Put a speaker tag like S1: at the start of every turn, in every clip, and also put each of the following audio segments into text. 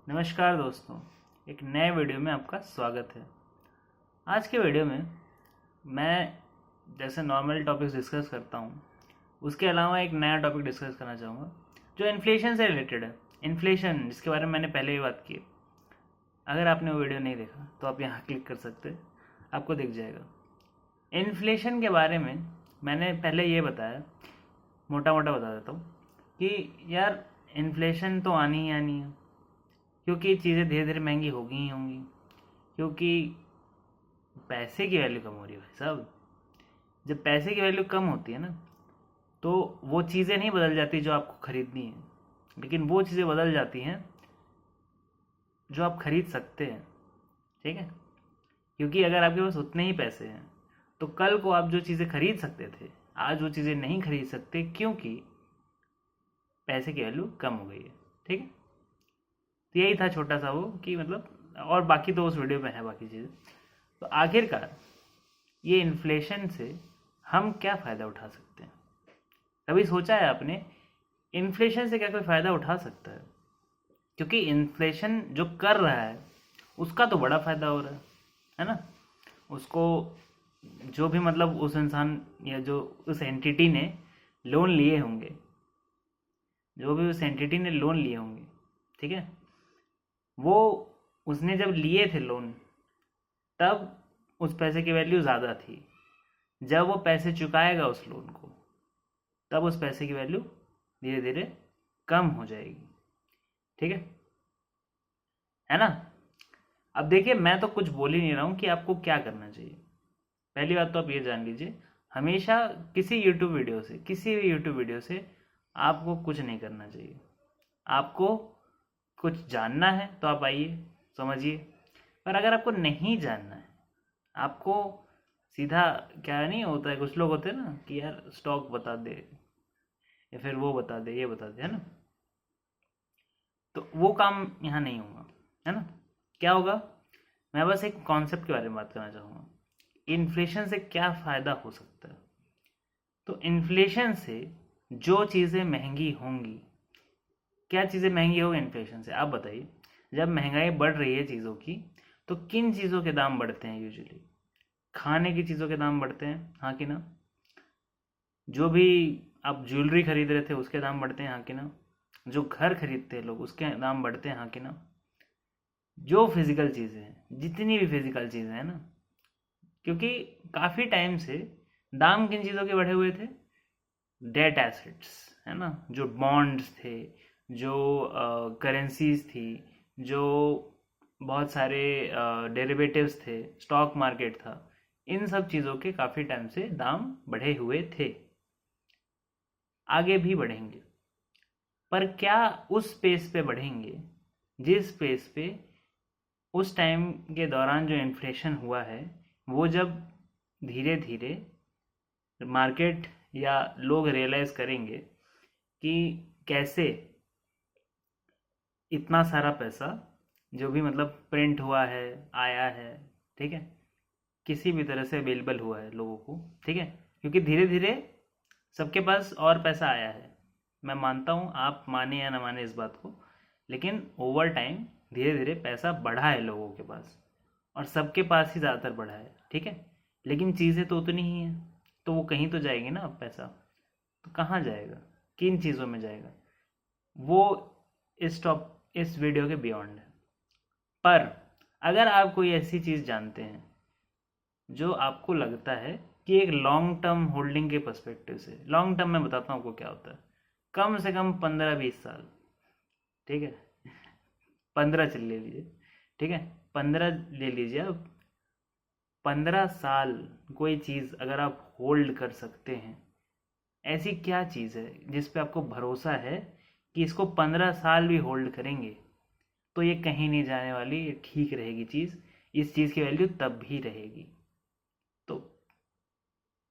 S1: नमस्कार दोस्तों, एक नए वीडियो में आपका स्वागत है। आज के वीडियो में मैं जैसे नॉर्मल टॉपिक्स डिस्कस करता हूँ, उसके अलावा एक नया टॉपिक डिस्कस करना चाहूँगा जो इन्फ्लेशन से रिलेटेड है। इन्फ्लेशन जिसके बारे में मैंने पहले ही बात की है। अगर आपने वो वीडियो नहीं देखा तो आप यहाँ क्लिक कर सकते हैं, आपको दिख जाएगा। इन्फ्लेशन के बारे में मैंने पहले ये बताया, मोटा मोटा बता देता हूँ कि यार इन्फ्लेशन तो आनी ही आनी है, क्योंकि चीज़ें धीरे धीरे महंगी होगी ही होंगी, क्योंकि पैसे की वैल्यू कम हो रही है भाई साहब। जब पैसे की वैल्यू कम होती है ना, तो वो चीज़ें नहीं बदल जाती जो आपको खरीदनी है, लेकिन वो चीज़ें बदल जाती हैं जो आप खरीद सकते हैं। ठीक है, क्योंकि अगर आपके पास उतने ही पैसे हैं तो कल को आप जो चीज़ें खरीद सकते थे आज वो चीज़ें नहीं खरीद सकते, क्योंकि पैसे की वैल्यू कम हो गई है। ठीक है, तो यही था छोटा सा वो कि मतलब, और बाकी तो उस वीडियो में है बाकी चीज़ें। तो आखिरकार ये इन्फ्लेशन से हम क्या फ़ायदा उठा सकते हैं? कभी सोचा है आपने इन्फ्लेशन से क्या कोई फ़ायदा उठा सकता है? क्योंकि इन्फ्लेशन जो कर रहा है उसका तो बड़ा फ़ायदा हो रहा है ना। उसको जो भी मतलब उस इंसान या जो उस एंटिटी ने लोन लिए होंगे, जो भी उस एंटिटी ने लोन लिए होंगे, ठीक है, वो उसने जब लिए थे लोन तब उस पैसे की वैल्यू ज़्यादा थी। जब वो पैसे चुकाएगा उस लोन को तब उस पैसे की वैल्यू धीरे धीरे कम हो जाएगी। ठीक है ना। अब देखिए, मैं तो कुछ बोल ही नहीं रहा हूँ कि आपको क्या करना चाहिए। पहली बात तो आप ये जान लीजिए, हमेशा किसी भी यूट्यूब वीडियो से आपको कुछ नहीं करना चाहिए। आपको कुछ जानना है तो आप आइए, समझिए। पर अगर आपको नहीं जानना है, आपको सीधा क्या नहीं होता है, कुछ लोग होते हैं ना कि यार स्टॉक बता दे या फिर वो बता दे ये बता दे, है ना, तो वो काम यहाँ नहीं होगा, है ना। क्या होगा, मैं बस एक कॉन्सेप्ट के बारे में बात करना चाहूँगा। इन्फ्लेशन से क्या फ़ायदा हो सकता है? तो इन्फ्लेशन से जो चीज़ें महंगी होंगी, क्या चीज़ें महंगी होगी इन्फ्लेशन से, आप बताइए। जब महंगाई बढ़ रही है चीज़ों की, तो किन चीज़ों के दाम बढ़ते हैं यूजुअली? खाने की चीज़ों के दाम बढ़ते हैं, हाँ कि ना। जो भी आप ज्वेलरी खरीद रहे थे उसके दाम बढ़ते हैं, हाँ कि ना। जो घर खरीदते हैं लोग उसके दाम बढ़ते हैं, हाँ कि ना। जो फिजिकल चीज़ें हैं, जितनी भी फिजिकल चीज़ें हैं ना, क्योंकि काफ़ी टाइम से दाम किन चीज़ों के बढ़े हुए थे? डेट एसेट्स, है ना, जो बॉन्ड्स थे, जो करेंसीज थी, जो बहुत सारे डेरिवेटिव्स थे, स्टॉक मार्केट था, इन सब चीज़ों के काफ़ी टाइम से दाम बढ़े हुए थे, आगे भी बढ़ेंगे। पर क्या उस पेस पे बढ़ेंगे जिस पेस पे उस टाइम के दौरान जो इन्फ्लेशन हुआ है, वो जब धीरे धीरे मार्केट या लोग रियलाइज करेंगे कि कैसे इतना सारा पैसा जो भी मतलब प्रिंट हुआ है, आया है, ठीक है, किसी भी तरह से अवेलेबल हुआ है लोगों को, ठीक है, क्योंकि धीरे धीरे सबके पास और पैसा आया है। मैं मानता हूँ, आप माने या ना माने इस बात को, लेकिन ओवर टाइम धीरे धीरे पैसा बढ़ा है लोगों के पास, और सबके पास ही ज़्यादातर बढ़ा है, ठीक है। लेकिन चीज़ें तो उतनी ही हैं, तो वो कहीं तो जाएगी ना अब पैसा। तो कहाँ जाएगा, किन चीज़ों में जाएगा, वो इस वीडियो के बियॉन्ड है। पर अगर आप कोई ऐसी चीज़ जानते हैं जो आपको लगता है कि एक लॉन्ग टर्म होल्डिंग के पर्सपेक्टिव से, लॉन्ग टर्म में बताता हूँ आपको क्या होता है, कम से कम 15-20 साल, ठीक है, 15 चल ले लीजिए, ठीक है, 15 ले लीजिए आप। 15 साल कोई चीज़ अगर आप होल्ड कर सकते हैं, ऐसी क्या चीज़ है जिस पे आपको भरोसा है कि इसको 15 साल भी होल्ड करेंगे तो ये कहीं नहीं जाने वाली, ये ठीक रहेगी चीज़, इस चीज़ की वैल्यू तब भी रहेगी। तो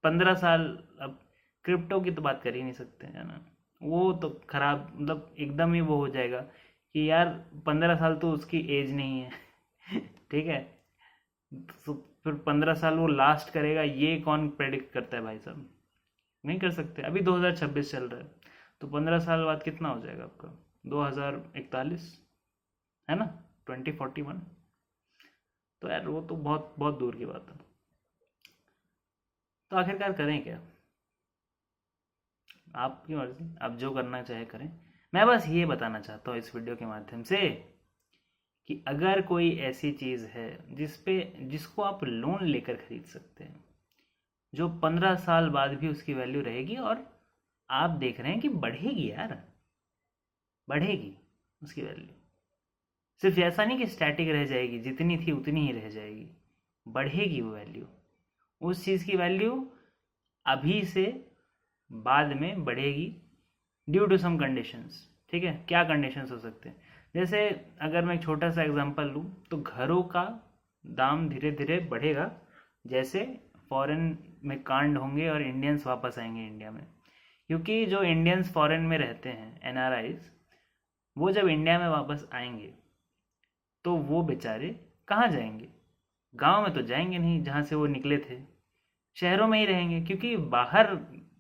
S1: 15 साल, अब क्रिप्टो की तो बात कर ही नहीं सकते, है ना। वो तो खराब, मतलब एकदम ही वो हो जाएगा कि यार 15 साल तो उसकी एज नहीं है ठीक है, तो फिर 15 साल वो लास्ट करेगा ये कौन प्रेडिक्ट करता है भाई साहब? नहीं कर सकते। अभी 2026 चल रहा है, तो 15 साल बाद कितना हो जाएगा आपका? 2041, है ना, 2041। तो यार वो तो बहुत बहुत दूर की बात है। तो आखिरकार करें क्या, आपकी मर्जी, आप जो करना चाहे करें। मैं बस ये बताना चाहता हूँ इस वीडियो के माध्यम से कि अगर कोई ऐसी चीज़ है जिसको आप लोन लेकर खरीद सकते हैं, जो 15 साल बाद भी उसकी वैल्यू रहेगी, और आप देख रहे हैं कि बढ़ेगी यार, बढ़ेगी उसकी वैल्यू, सिर्फ ऐसा नहीं कि स्टैटिक रह जाएगी, जितनी थी उतनी ही रह जाएगी, बढ़ेगी वो वैल्यू। उस चीज़ की वैल्यू अभी से बाद में बढ़ेगी ड्यू टू सम कंडीशंस। ठीक है, क्या कंडीशंस हो सकते हैं, जैसे अगर मैं एक छोटा सा एग्जांपल लूँ तो घरों का दाम धीरे धीरे बढ़ेगा जैसे फॉरेन में कांड होंगे और इंडियंस वापस आएंगे इंडिया में। क्योंकि जो इंडियंस फॉरेन में रहते हैं, एनआरआईज, वो जब इंडिया में वापस आएंगे तो वो बेचारे कहाँ जाएंगे, गांव में तो जाएंगे नहीं जहाँ से वो निकले थे, शहरों में ही रहेंगे, क्योंकि बाहर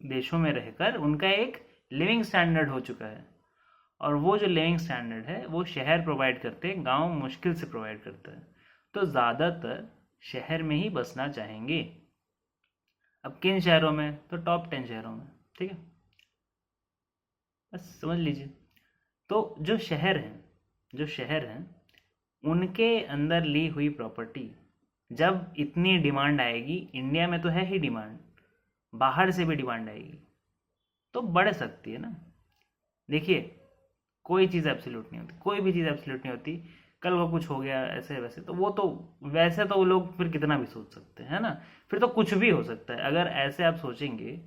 S1: देशों में रहकर उनका एक लिविंग स्टैंडर्ड हो चुका है, और वो जो लिविंग स्टैंडर्ड है वो शहर प्रोवाइड करते हैं, गांव मुश्किल से प्रोवाइड करता है। तो ज़्यादातर शहर में ही बसना चाहेंगे। अब किन शहरों में, तो टॉप 10 शहरों में। ठीक है, बस समझ लीजिए। तो जो शहर हैं उनके अंदर ली हुई प्रॉपर्टी, जब इतनी डिमांड आएगी, इंडिया में तो है ही डिमांड, बाहर से भी डिमांड आएगी, तो बढ़ सकती है ना। देखिए, कोई चीज़ एब्सोल्यूट नहीं होती, कोई भी चीज़ एब्सोल्यूट नहीं होती। कल को कुछ हो गया ऐसे वैसे, तो वो तो वैसे तो वो लोग फिर कितना भी सोच सकते हैं ना, फिर तो कुछ भी हो सकता है। अगर ऐसे आप सोचेंगे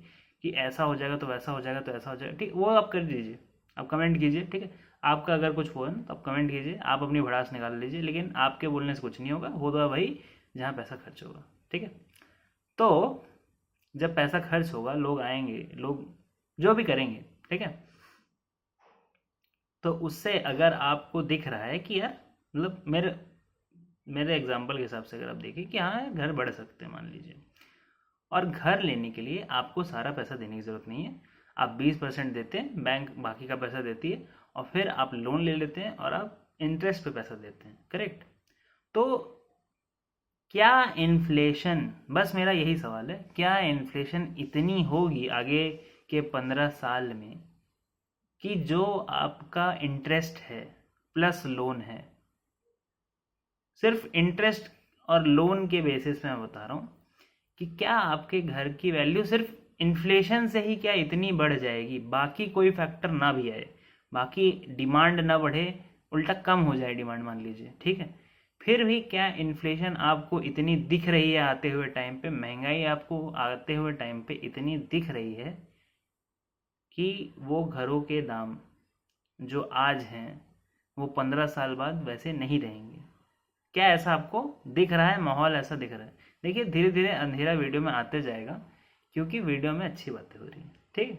S1: कि ऐसा हो जाएगा तो वैसा हो जाएगा तो ऐसा हो जाएगा, ठीक, वो आप कर दीजिए, आप कमेंट कीजिए। ठीक है, आपका अगर कुछ हो ना तो आप कमेंट कीजिए, आप अपनी भड़ास निकाल लीजिए, लेकिन आपके बोलने से कुछ नहीं होगा, होगा भाई जहाँ पैसा खर्च होगा। ठीक है, तो जब पैसा खर्च होगा, लोग आएंगे, लोग जो भी करेंगे, ठीक है, तो उससे अगर आपको दिख रहा है कि यार, मतलब मेरे मेरे एग्जांपल के हिसाब से अगर आप देखिए कि हाँ घर बढ़ सकते हैं मान लीजिए, और घर लेने के लिए आपको सारा पैसा देने की ज़रूरत नहीं है। आप 20% देते हैं, बैंक बाकी का पैसा देती है, और फिर आप लोन ले लेते हैं और आप इंटरेस्ट पे पैसा देते हैं, करेक्ट। तो क्या इन्फ्लेशन, बस मेरा यही सवाल है, क्या इन्फ्लेशन इतनी होगी आगे के 15 साल में कि जो आपका इंटरेस्ट है प्लस लोन है, सिर्फ इंटरेस्ट और लोन के बेसिस पे मैं बता रहा हूँ, कि क्या आपके घर की वैल्यू सिर्फ इन्फ्लेशन से ही क्या इतनी बढ़ जाएगी, बाकी कोई फैक्टर ना भी आए, बाकी डिमांड ना बढ़े, उल्टा कम हो जाए डिमांड मान लीजिए, ठीक है, फिर भी क्या इन्फ्लेशन आपको इतनी दिख रही है आते हुए टाइम पे, महंगाई आपको आते हुए टाइम पे इतनी दिख रही है कि वो घरों के दाम जो आज हैं वो 15 साल बाद वैसे नहीं रहेंगे? क्या ऐसा आपको दिख रहा है, माहौल ऐसा दिख रहा है? देखिए, धीरे धीरे अंधेरा वीडियो में आते जाएगा, क्योंकि वीडियो में अच्छी बातें हो रही हैं, ठीक है।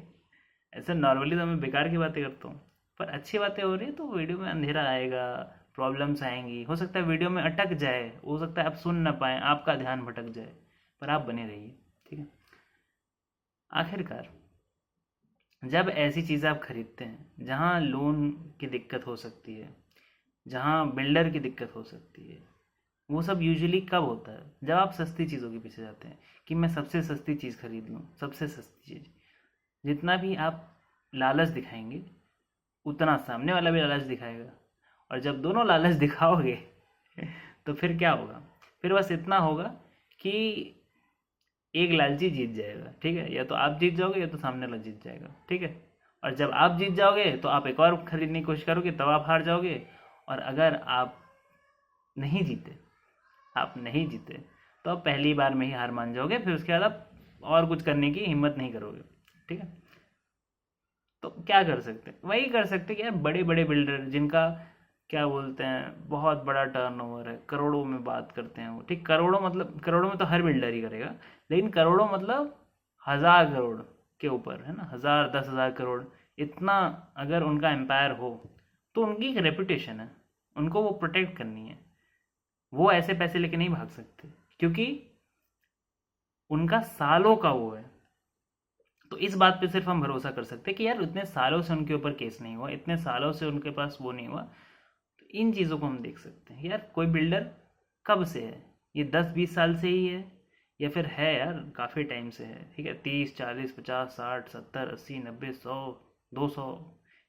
S1: ऐसे नॉर्मली तो मैं बेकार की बातें करता हूँ, पर अच्छी बातें हो रही है तो वीडियो में अंधेरा आएगा, प्रॉब्लम्स आएंगी, हो सकता है वीडियो में अटक जाए, हो सकता है आप सुन ना पाएँ, आपका ध्यान भटक जाए, पर आप बने रहिए, ठीक है। आखिरकार जब ऐसी चीज़ आप खरीदते हैं जहाँ लोन की दिक्कत हो सकती है, जहाँ बिल्डर की दिक्कत हो सकती है, वो सब यूजुअली कब होता है? जब आप सस्ती चीज़ों के पीछे जाते हैं कि मैं सबसे सस्ती चीज़ खरीद लूँ, सबसे सस्ती चीज़। जितना भी आप लालच दिखाएंगे उतना सामने वाला भी लालच दिखाएगा, और जब दोनों लालच दिखाओगे तो फिर क्या होगा? फिर बस इतना होगा कि एक लालची जीत जाएगा, ठीक है, या तो आप जीत जाओगे या तो सामने वाला जीत जाएगा, ठीक है। और जब आप जीत जाओगे तो आप एक और खरीदने की कोशिश करोगे, तब आप हार जाओगे। और अगर नहीं जीते आप नहीं जीते तो आप पहली बार में ही हार मान जाओगे, फिर उसके बाद आप और कुछ करने की हिम्मत नहीं करोगे, ठीक है। तो क्या कर सकते हैं? वही कर सकते हैं कि यार बड़े बड़े बिल्डर जिनका क्या बोलते हैं बहुत बड़ा टर्नओवर है, करोड़ों में बात करते हैं वो, ठीक, करोड़ों मतलब करोड़ों में तो हर बिल्डर ही करेगा, लेकिन करोड़ों मतलब 1000 करोड़ के ऊपर, है ना, 10,000 10,000 करोड़, इतना अगर उनका एम्पायर हो तो उनकी एक रेपुटेशन है, उनको वो प्रोटेक्ट करनी है। वो ऐसे पैसे लेके नहीं भाग सकते, क्योंकि उनका सालों का वो है। तो इस बात पे सिर्फ हम भरोसा कर सकते हैं कि यार इतने सालों से उनके ऊपर केस नहीं हुआ, इतने सालों से उनके पास वो नहीं हुआ, तो इन चीज़ों को हम देख सकते हैं यार कोई बिल्डर कब से है, ये 10-20 साल से ही है या फिर है यार काफ़ी टाइम से है, ठीक है, 30 40 50 60 70 80 90 100 200,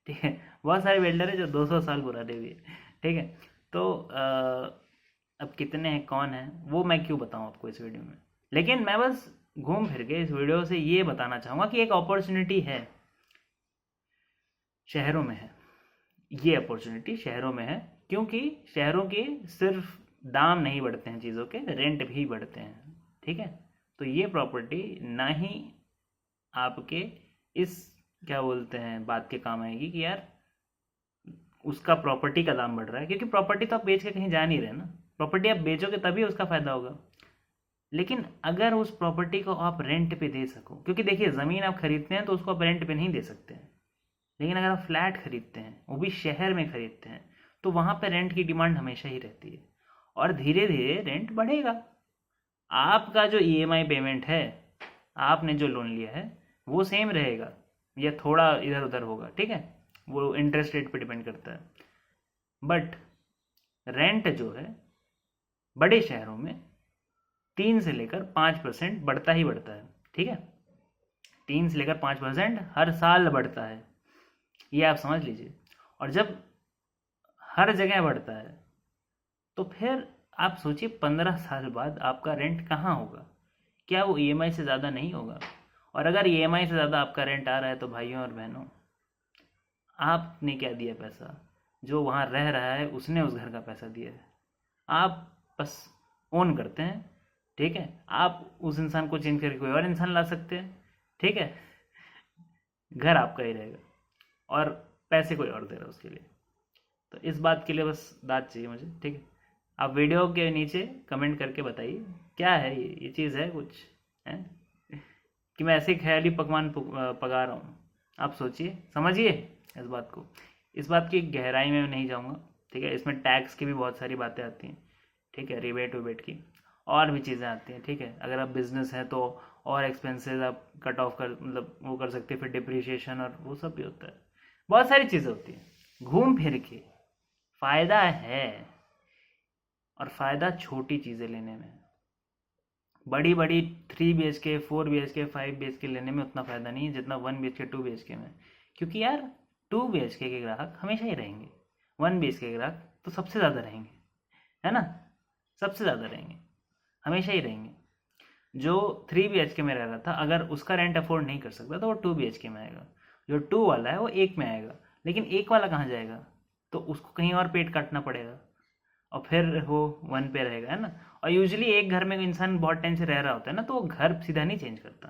S1: ठीक है, बहुत सारे बिल्डर है जो 200 साल पुराने भी है, ठीक है। तो अब कितने हैं कौन है वो मैं क्यों बताऊं आपको इस वीडियो में, लेकिन मैं बस घूम फिर के इस वीडियो से ये बताना चाहूँगा कि एक अपॉर्चुनिटी है, शहरों में है, ये अपॉर्चुनिटी शहरों में है, क्योंकि शहरों के सिर्फ दाम नहीं बढ़ते हैं चीज़ों के, रेंट भी बढ़ते हैं, ठीक है। तो ये प्रॉपर्टी ना ही आपके इस क्या बोलते हैं बात के काम आएगी कि यार उसका प्रॉपर्टी का दाम बढ़ रहा है, क्योंकि प्रॉपर्टी तो आप बेच के कहीं जा नहीं रहे ना, प्रॉपर्टी आप बेचोगे तभी उसका फायदा होगा। लेकिन अगर उस प्रॉपर्टी को आप रेंट पे दे सको, क्योंकि देखिए ज़मीन आप खरीदते हैं तो उसको आप रेंट पे नहीं दे सकते हैं, लेकिन अगर आप फ्लैट खरीदते हैं वो भी शहर में खरीदते हैं तो वहाँ पे रेंट की डिमांड हमेशा ही रहती है और धीरे धीरे रेंट बढ़ेगा। आपका जो ईएमआई पेमेंट है, आपने जो लोन लिया है वो सेम रहेगा या थोड़ा इधर उधर होगा, ठीक है, वो इंटरेस्ट रेट पे डिपेंड करता है। बट रेंट जो है बड़े शहरों में 3 से लेकर 5% बढ़ता ही बढ़ता है, ठीक है, 3 से लेकर 5% हर साल बढ़ता है, ये आप समझ लीजिए। और जब हर जगह बढ़ता है तो फिर आप सोचिए 15 साल बाद आपका रेंट कहाँ होगा, क्या वो ईएमआई से ज़्यादा नहीं होगा? और अगर ईएमआई से ज़्यादा आपका रेंट आ रहा है तो भाइयों और बहनों, आपने क्या दिया पैसा, जो वहाँ रह रहा है उसने उस घर का पैसा दिया है, आप बस ओन करते हैं, ठीक है। आप उस इंसान को चेंज करके कोई और इंसान ला सकते हैं, ठीक है, घर आपका ही रहेगा और पैसे कोई और दे रहा है उसके लिए। तो इस बात के लिए बस दाद चाहिए मुझे, ठीक है। आप वीडियो के नीचे कमेंट करके बताइए क्या है ये चीज़ है कुछ है कि मैं ऐसे ख्याली पकवान पका रहा हूँ। आप सोचिए, समझिए इस बात को, इस बात की गहराई में नहीं जाऊँगा, ठीक है। इसमें टैक्स की भी बहुत सारी बातें आती हैं, ठीक है, रिबेट विबेट की और भी चीज़ें आती हैं, ठीक है। अगर आप बिजनेस है तो और एक्सपेंसेस आप कट ऑफ कर मतलब वो कर सकते हैं, फिर डिप्रिशिएशन और वो सब भी होता है, बहुत सारी चीज़ें होती हैं। घूम फिर के फ़ायदा है, और फ़ायदा छोटी चीज़ें लेने में, बड़ी बड़ी 3 BHK 4 BHK 5 BHK लेने में उतना फ़ायदा नहीं है जितना 1 BHK 2 BHK में, क्योंकि यार 2 BHK के ग्राहक हमेशा ही रहेंगे, 1 BHK के ग्राहक तो सबसे ज़्यादा रहेंगे, है ना, सबसे ज़्यादा रहेंगे, हमेशा ही रहेंगे। जो 3 BHK में रह रहा था अगर उसका रेंट अफोर्ड नहीं कर सकता तो वो 2 BHK में आएगा, जो 2 वाला है वो 1 में आएगा, लेकिन 1 वाला कहाँ जाएगा, तो उसको कहीं और पेट काटना पड़ेगा और फिर वो 1 पे रहेगा, है ना। और यूजुअली एक घर में इंसान बहुत टाइम से रह रहा होता है ना, तो वो घर सीधा नहीं चेंज करता,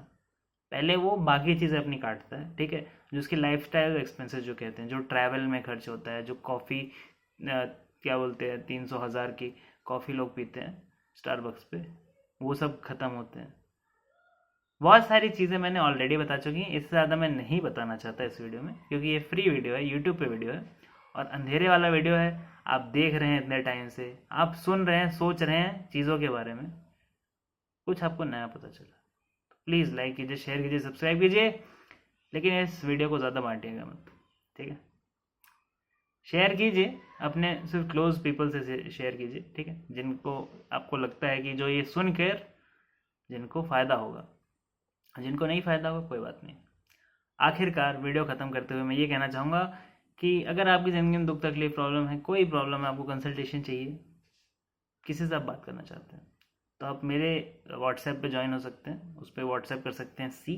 S1: पहले वो बाकी चीज़ें अपनी काटता है, ठीक है, जो उसकी लाइफ स्टाइल एक्सपेंसेस जो कहते हैं, जो ट्रैवल में खर्च होता है, जो कॉफ़ी क्या बोलते हैं 300,000 की कॉफ़ी लोग पीते हैं स्टारबक्स पे, वो सब ख़त्म होते हैं। बहुत सारी चीज़ें मैंने ऑलरेडी बता चुकी हैं, इससे ज़्यादा मैं नहीं बताना चाहता इस वीडियो में, क्योंकि ये फ्री वीडियो है, यूट्यूब पे वीडियो है और अंधेरे वाला वीडियो है। आप देख रहे हैं इतने टाइम से, आप सुन रहे हैं, सोच रहे हैं चीज़ों के बारे में, कुछ आपको नया पता चला तो प्लीज़ लाइक कीजिए, शेयर कीजिए, सब्सक्राइब कीजिए, लेकिन इस वीडियो को ज़्यादा बांटिएगा मत, ठीक है। शेयर कीजिए अपने सिर्फ क्लोज पीपल से शेयर कीजिए, ठीक है, जिनको आपको लगता है कि जो ये सुनकर जिनको फ़ायदा होगा, जिनको नहीं फ़ायदा होगा कोई बात नहीं। आखिरकार वीडियो ख़त्म करते हुए मैं ये कहना चाहूँगा कि अगर आपकी ज़िंदगी में दुख तकलीफ प्रॉब्लम है, कोई प्रॉब्लम है, आपको कंसल्टेशन चाहिए, किसी से आप बात करना चाहते हैं, तो आप मेरे व्हाट्सएप पे ज्वाइन हो सकते हैं, उस पर व्हाट्सएप कर सकते हैं सी,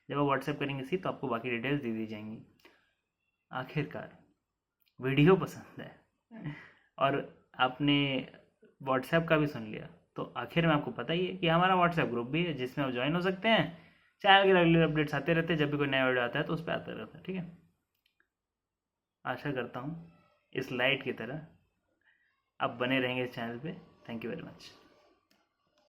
S1: जब आप व्हाट्सएप करेंगे सी तो आपको बाकी डिटेल्स दे दी जाएंगी। आखिरकार वीडियो पसंद है और आपने व्हाट्सएप का भी सुन लिया, तो आखिर में आपको पता ही है कि हमारा व्हाट्सएप ग्रुप भी है जिसमें आप ज्वाइन हो सकते हैं। चैनल के रेगुलर अपडेट्स आते रहते हैं, जब भी कोई नया वीडियो आता है तो उस पर आता रहता है, ठीक है। आशा करता हूँ इस लाइट की तरह आप बने रहेंगे इस चैनल पे। Thank you very much.